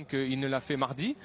qu'il ne l'a fait mardi.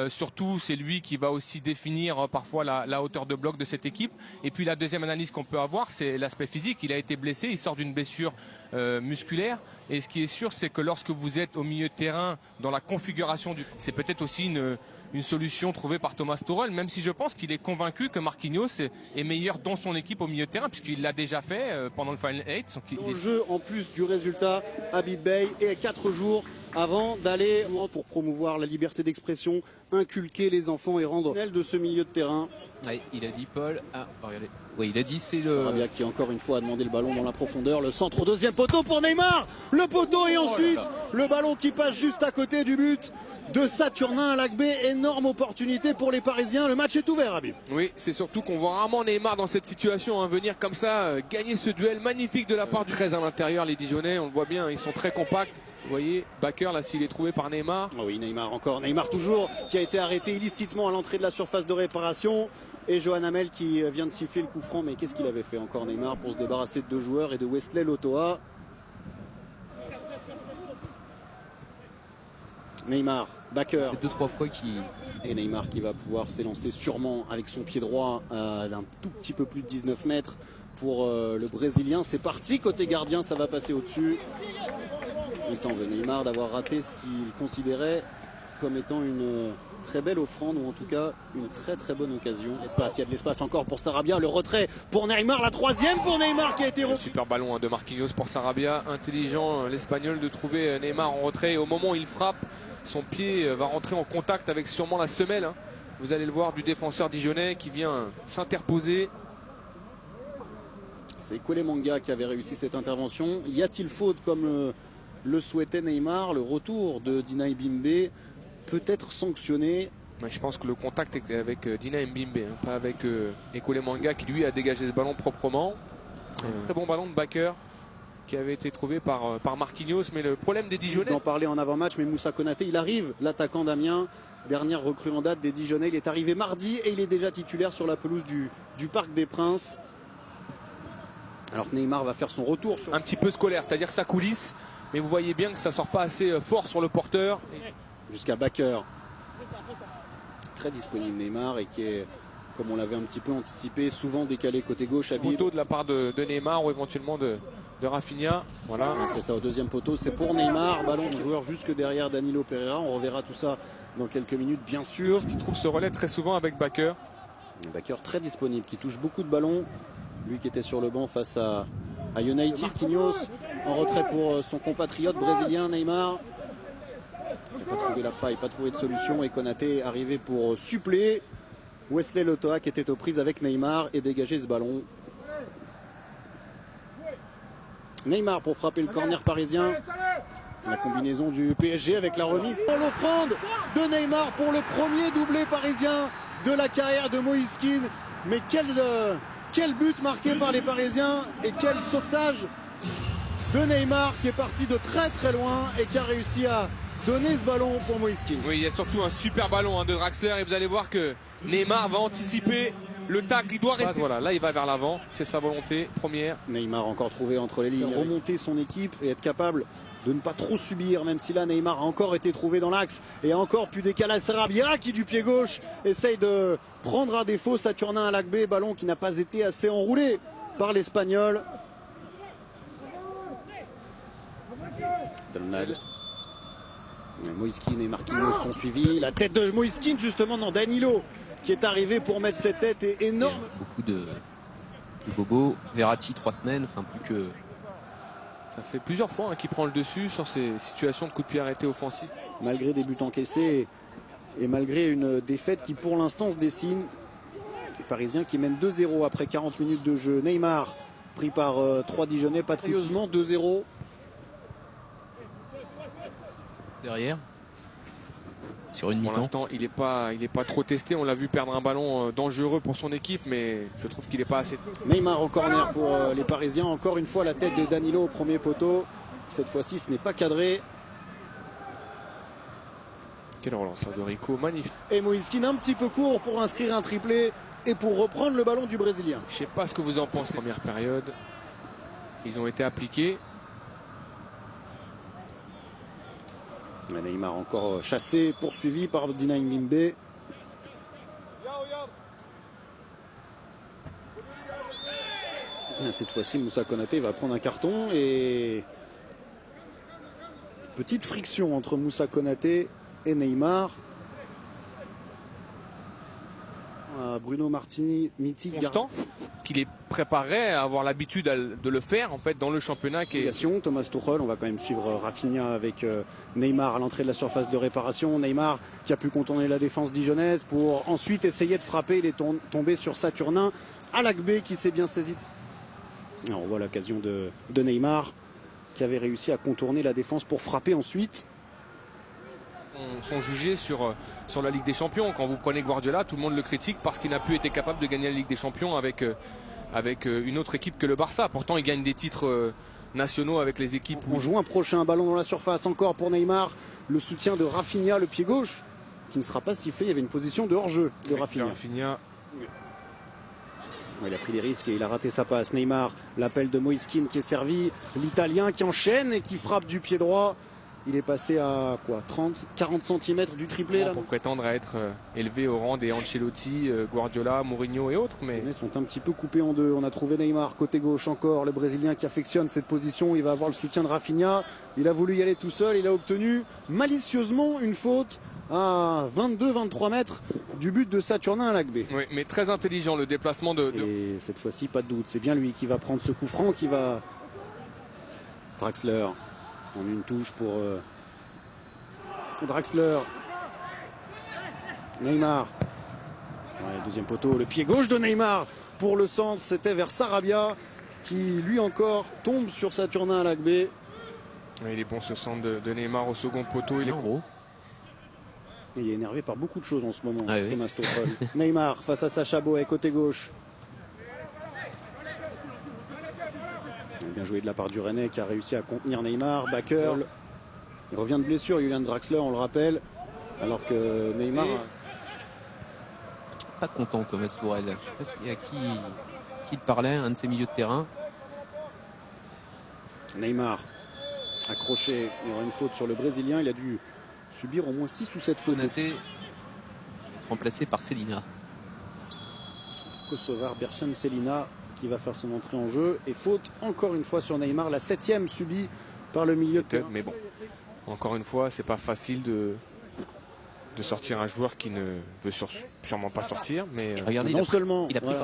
Surtout, c'est lui qui va aussi définir parfois la hauteur de bloc de cette équipe. Et puis la deuxième analyse qu'on peut avoir, c'est l'aspect physique. Il a été blessé, il sort d'une blessure musculaire. Et ce qui est sûr, c'est que lorsque vous êtes au milieu de terrain, dans la configuration c'est peut-être aussi une solution trouvée par Thomas Tuchel, même si je pense qu'il est convaincu que Marquinhos est meilleur dans son équipe au milieu de terrain, puisqu'il l'a déjà fait pendant le Final 8. Le jeu, en plus du résultat, Habib Beye est 4 jours avant d'aller pour promouvoir la liberté d'expression, inculquer les enfants et rendre de ce milieu de terrain. Ouais, il a dit Paul. Ah, regardez. Oui, il a dit c'est le. Sarabia qui encore une fois a demandé le ballon dans la profondeur. Le centre au deuxième poteau pour Neymar. Le poteau et ensuite le ballon qui passe juste à côté du but de Saturnin Lagbé. Énorme opportunité pour les Parisiens. Le match est ouvert, Habib. Oui, c'est surtout qu'on voit rarement Neymar dans cette situation, venir comme ça, gagner ce duel magnifique de la part du 13 à l'intérieur. Les Dijonais, on le voit bien, ils sont très compacts. Vous voyez, Bakker, là, s'il est trouvé par Neymar. Oh oui, Neymar encore. Neymar toujours, qui a été arrêté illicitement à l'entrée de la surface de réparation. Et Johan Hamel qui vient de siffler le coup franc. Mais qu'est-ce qu'il avait fait encore, Neymar, pour se débarrasser de 2 joueurs et de Wesley Lotoa. Neymar, Bakker. 2-3 fois qui. Et Neymar qui va pouvoir s'élancer sûrement avec son pied droit d'un tout petit peu plus de 19 mètres pour le Brésilien. C'est parti, côté gardien, ça va passer au-dessus. Il semble Neymar d'avoir raté ce qu'il considérait comme étant une très belle offrande, ou en tout cas une très très bonne occasion. Il y a de l'espace encore pour Sarabia, le retrait pour Neymar, la troisième pour Neymar qui a été... Super ballon de Marquinhos pour Sarabia, intelligent l'Espagnol de trouver Neymar en retrait, et au moment où il frappe, son pied va rentrer en contact avec sûrement la semelle. Vous allez le voir, du défenseur dijonnais qui vient s'interposer. C'est Kouélémanga qui avait réussi cette intervention. Y a-t-il faute comme le souhaitait Neymar? Le retour de Dina Mbimbe peut être sanctionné. Je pense que le contact est avec Dina Mbimbe, pas avec Kouélémanga qui lui a dégagé ce ballon proprement. Très bon ballon de Bakker qui avait été trouvé par Marquinhos, mais le problème des Dijonnais... On en parlait en avant-match, mais Moussa Konaté, il arrive, l'attaquant d'Amiens, dernière recrue en date des Dijonnais. Il est arrivé mardi et il est déjà titulaire sur la pelouse du Parc des Princes. Alors que Neymar va faire son retour. Un petit peu scolaire, c'est-à-dire que ça coulisse, mais vous voyez bien que ça sort pas assez fort sur le porteur. Jusqu'à Bakker. Très disponible Neymar, et qui est, comme on l'avait un petit peu anticipé, souvent décalé côté gauche. Poteau de la part de Neymar ou éventuellement de Rafinha. Voilà. C'est ça, au deuxième poteau, c'est pour Neymar. Ballon de joueur jusque derrière Danilo Pereira. On reverra tout ça dans quelques minutes, bien sûr. Qui trouve ce relais très souvent avec Bakker. Bakker très disponible, qui touche beaucoup de ballons. Lui qui était sur le banc face à United. Marquinhos en retrait pour son compatriote brésilien Neymar. Il n'a pas trouvé la faille, pas trouvé de solution, et Konaté arrivé pour suppléer Wesley Lotoa qui était aux prises avec Neymar et dégager ce ballon. Neymar pour frapper le corner parisien. La combinaison du PSG avec la remise pour l'offrande de Neymar pour le premier doublé parisien de la carrière de Moïse Kean. Mais quel but marqué par les Parisiens, et quel sauvetage de Neymar qui est parti de très très loin et qui a réussi à donner ce ballon pour Moïse Kean. Oui, il y a surtout un super ballon de Draxler, et vous allez voir que Neymar va anticiper le tacle, il doit rester. Voilà, là il va vers l'avant, c'est sa volonté première. Neymar encore trouvé entre les lignes, remonter son équipe et être capable de ne pas trop subir, même si là Neymar a encore été trouvé dans l'axe et a encore pu décaler Sarabia qui du pied gauche essaye de prendre à défaut Saturnin Lagbé, ballon qui n'a pas été assez enroulé par l'Espagnol. Moïse Kean et Marquinhos sont suivis. La tête de Moïse Kean, justement, non, Danilo qui est arrivé pour mettre cette tête, est énorme. Beaucoup de bobos. Verratti 3 semaines, enfin plus que... Ça fait plusieurs fois qu'il prend le dessus sur ces situations de coup de pied arrêté offensif. Malgré des buts encaissés et malgré une défaite qui pour l'instant se dessine. Les Parisiens qui mènent 2-0 après 40 minutes de jeu. Neymar pris par 3 Dijonnais, patriotisement 2-0. Derrière. Sur une mi-temps. Pour l'instant, il n'est pas trop testé. On l'a vu perdre un ballon dangereux pour son équipe, mais je trouve qu'il n'est pas assez. Neymar en corner pour les Parisiens. Encore une fois, la tête de Danilo au premier poteau. Cette fois-ci, ce n'est pas cadré. Quel relanceur de Rico, magnifique. Et Moïse Kean un petit peu court pour inscrire un triplé et pour reprendre le ballon du Brésilien. Je ne sais pas ce que vous en pensez. Première période, ils ont été appliqués. Neymar encore chassé, poursuivi par Dina Mbimbe. Cette fois-ci, Moussa Konaté va prendre un carton et petite friction entre Moussa Konaté et Neymar. Bruno Martini, mythique Constant, qu'il est préparé à avoir l'habitude de le faire en fait dans le championnat qui est... Thomas Tuchel, on va quand même suivre Rafinha avec Neymar à l'entrée de la surface de réparation. Neymar qui a pu contourner la défense dijonnaise pour ensuite essayer de frapper. Il est tombé sur Saturnin. Alakbé qui s'est bien saisi. Alors, on voit l'occasion de Neymar qui avait réussi à contourner la défense pour frapper ensuite. Sont jugés sur la Ligue des Champions. Quand vous prenez Guardiola, tout le monde le critique parce qu'il n'a plus été capable de gagner la Ligue des Champions avec une autre équipe que le Barça. Pourtant, il gagne des titres nationaux avec les équipes. On joue un prochain ballon dans la surface encore pour Neymar. Le soutien de Rafinha, le pied gauche, qui ne sera pas sifflé. Il y avait une position de hors-jeu de Rafinha. Il a pris des risques et il a raté sa passe. Neymar, l'appel de Moïskine qui est servi. L'Italien qui enchaîne et qui frappe du pied droit. Il est passé à quoi, 30, 40 cm du triplé là. Pour prétendre à être élevé au rang des Ancelotti, Guardiola, Mourinho et autres. Mais ils sont un petit peu coupés en deux. On a trouvé Neymar côté gauche encore, le Brésilien qui affectionne cette position. Il va avoir le soutien de Rafinha. Il a voulu y aller tout seul. Il a obtenu malicieusement une faute à 22-23 mètres du but de Saturnin à Alakbé. Oui, mais très intelligent le déplacement de... Et cette fois-ci, pas de doute. C'est bien lui qui va prendre ce coup franc, qui va... Draxler. En une touche pour Draxler. Neymar. Ouais, deuxième poteau. Le pied gauche de Neymar pour le centre. C'était vers Sarabia qui, lui encore, tombe sur Saturnin Alakbé. Il est bon ce centre de Neymar au second poteau. Il est gros. Il est énervé par beaucoup de choses en ce moment. Ah oui. Thomas Tuchel. Neymar face à Sacha Boey, côté gauche. Bien joué de la part du Rennais qui a réussi à contenir Neymar. Bakker. Il revient de blessure, Julian Draxler, on le rappelle. Alors que Neymar... Pas content Thomas Tuchel. Je sais pas à qui il parlait, un de ses milieux de terrain. Neymar accroché. Il y aura une faute sur le Brésilien. Il a dû subir au moins 6 ou 7 fautes. Konaté remplacé par Selina. Kosovar, Berchem Selina qui va faire son entrée en jeu. Et faute encore une fois sur Neymar, la 7e subie par le milieu de terrain. Mais bon, encore une fois, c'est pas facile de sortir un joueur qui ne veut sûrement pas sortir. Mais regardez, non seulement il a pris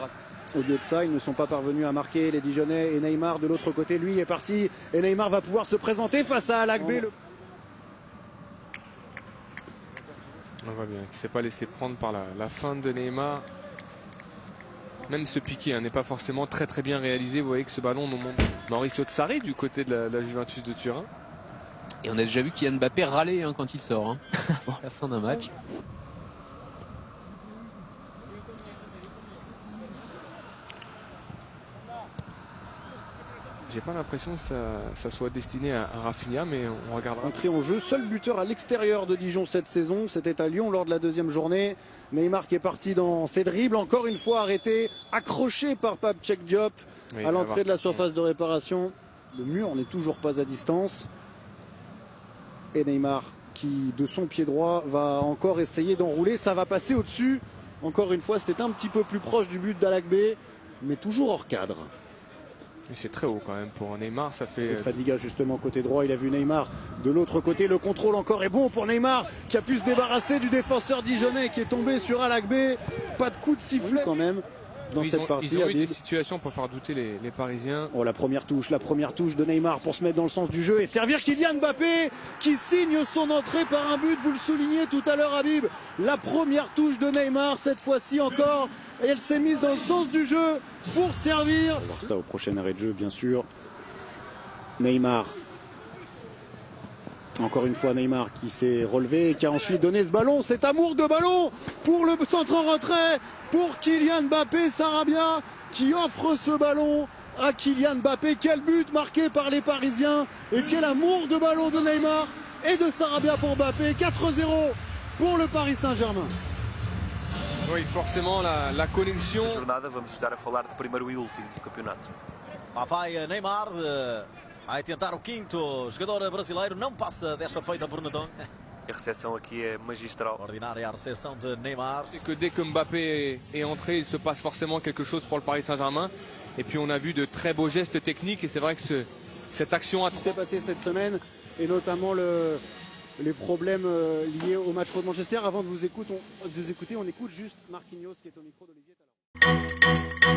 au lieu de ça, ils ne sont pas parvenus à marquer les Dijonnais. Et Neymar de l'autre côté, lui, est parti. Et Neymar va pouvoir se présenter face à Alakbé. On voit bien qu'il ne s'est pas laissé prendre par la feinte de Neymar. Même ce piqué n'est pas forcément très bien réalisé. Vous voyez que ce ballon nous montre Mauricio Sarri du côté de la Juventus de Turin. Et on a déjà vu Kylian Mbappé râler quand il sort avant la fin d'un match. J'ai pas l'impression que ça soit destiné à Rafinha, mais on regardera. Entrée en jeu, seul buteur à l'extérieur de Dijon cette saison, c'était à Lyon lors de la 2e journée. Neymar qui est parti dans ses dribbles, encore une fois arrêté, accroché par Pape Cheikh Diop à l'entrée de la surface de réparation. Le mur n'est toujours pas à distance. Et Neymar qui, de son pied droit, va encore essayer d'enrouler. Ça va passer au-dessus. Encore une fois, c'était un petit peu plus proche du but d'Alakbé, mais toujours hors cadre. C'est très haut quand même pour Neymar, ça fait... Fadiga justement côté droit, il a vu Neymar de l'autre côté, le contrôle encore est bon pour Neymar qui a pu se débarrasser du défenseur dijonnais qui est tombé sur Alakbé. Pas de coup de sifflet quand même dans cette partie. Ils ont eu des situations pour faire douter les Parisiens. Oh, la première touche de Neymar pour se mettre dans le sens du jeu et servir Kylian Mbappé qui signe son entrée par un but, vous le soulignez tout à l'heure Habib. La première touche de Neymar, cette fois-ci encore, et elle s'est mise dans le sens du jeu pour servir. On va voir ça au prochain arrêt de jeu bien sûr. Neymar. Encore une fois Neymar qui s'est relevé et qui a ensuite donné ce ballon, cet amour de ballon pour le centre en retrait, pour Kylian Mbappé, Sarabia qui offre ce ballon à Kylian Mbappé. Quel but marqué par les Parisiens et quel amour de ballon de Neymar et de Sarabia pour Mbappé. 4-0 pour le Paris Saint-Germain. Oui, forcément la connexion. Jornada, vamos estar a falar de primeiro e último do campeonato. Lá vai Neymar, vai tentar o quinto. Jogador brasileiro não passa desta feita por Nadon. a recepção aqui é magistral. Ordinária a recepção de Neymar. C'est que dès que Mbappé est entré, il se passe forcément quelque chose pour le Paris Saint-Germain. Et puis on a vu de très beaux gestes techniques et c'est vrai que cette action a... Ce qui s'est passé cette semaine et notamment les problèmes liés au match contre Manchester. Avant de vous écouter, on écoute juste Marquinhos qui est au micro d'Olivier Talon.